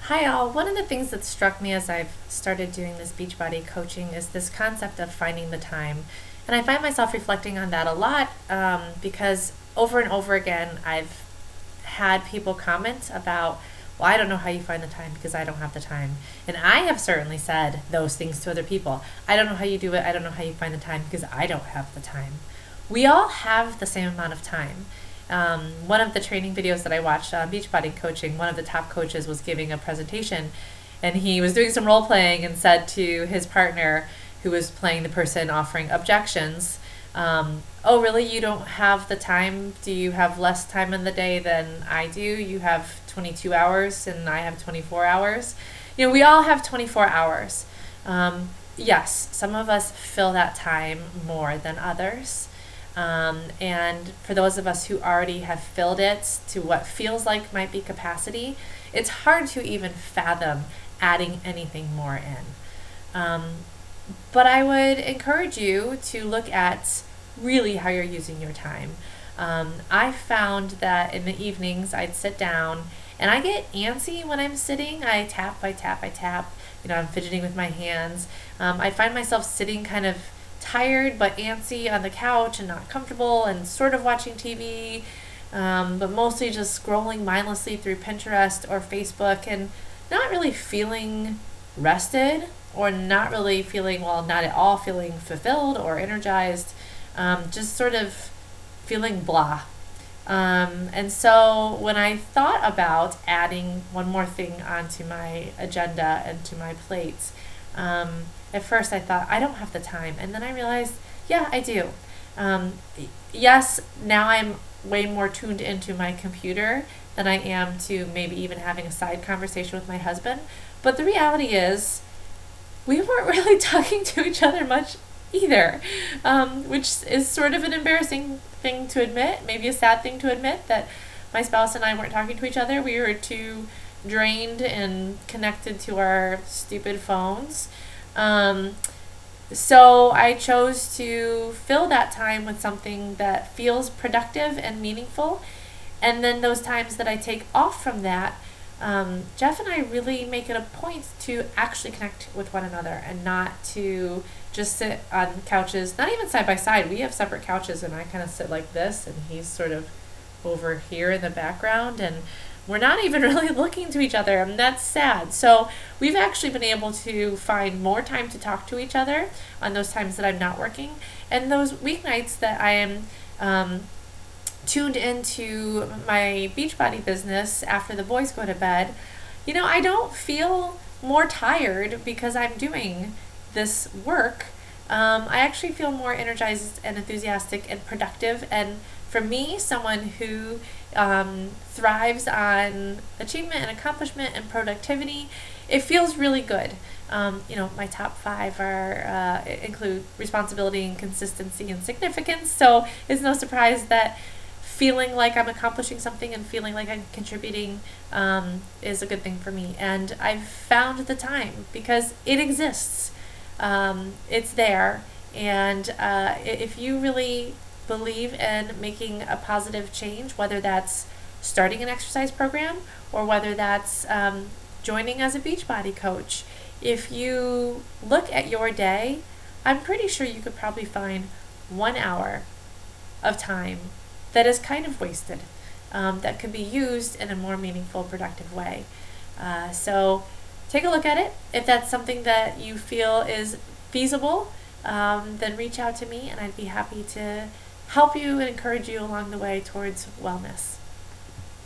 Hi all. One of the things that struck me as I've started doing this Beachbody coaching is this concept of finding the time. And I find myself reflecting on that a lot because over and over again I've had people comment about, well, I don't know how you find the time because I don't have the time. And I have certainly said those things to other people. I don't know how you do it. I don't know how you find the time because I don't have the time. We all have the same amount of time. One of the training videos that I watched on Beachbody coaching, one of the top coaches was giving a presentation, and he was doing some role playing and said to his partner, who was playing the person offering objections, "Oh, really? You don't have the time? Do you have less time in the day than I do? You have 22 hours and I have 24 hours." We all have 24 hours. Yes, some of us fill that time more than others. And for those of us who already have filled it to what feels like might be capacity, it's hard to even fathom adding anything more in. But I would encourage you to look at really how you're using your time. I found that in the evenings I'd sit down and I get antsy when I'm sitting. I tap, I tap, I tap. I'm fidgeting with my hands. I find myself sitting kind of tired but antsy on the couch and not comfortable and sort of watching TV, but mostly just scrolling mindlessly through Pinterest or Facebook and not really feeling rested or not really feeling, well, not at all feeling fulfilled or energized, just sort of feeling blah. And so when I thought about adding one more thing onto my agenda and to my plate, at first I thought, I don't have the time. And then I realized, yeah, I do. Yes, now I'm way more tuned into my computer than I am to maybe even having a side conversation with my husband. But the reality is, we weren't really talking to each other much either, which is sort of an embarrassing thing to admit, maybe a sad thing to admit, that my spouse and I weren't talking to each other. We were too drained and connected to our stupid phones. So I chose to fill that time with something that feels productive and meaningful. And then those times that I take off from that, Jeff and I really make it a point to actually connect with one another and not to just sit on couches, not even side by side. We have separate couches and I kind of sit like this and he's sort of over here in the background, and we're not even really looking to each other, and that's sad. So we've actually been able to find more time to talk to each other on those times that I'm not working, and those weeknights that I am tuned into my Beachbody business after the boys go to bed. I don't feel more tired because I'm doing this work. I actually feel more energized and enthusiastic and productive. And for me, someone who thrives on achievement and accomplishment and productivity, it feels really good. My top 5 include responsibility and consistency and significance. So it's no surprise that feeling like I'm accomplishing something and feeling like I'm contributing is a good thing for me. And I've found the time because it exists. It's there. And if you really believe in making a positive change, whether that's starting an exercise program or whether that's joining as a Beachbody coach, if you look at your day, I'm pretty sure you could probably find 1 hour of time that is kind of wasted, that could be used in a more meaningful, productive way. So take a look at it. If that's something that you feel is feasible, then reach out to me and I'd be happy to help you and encourage you along the way towards wellness.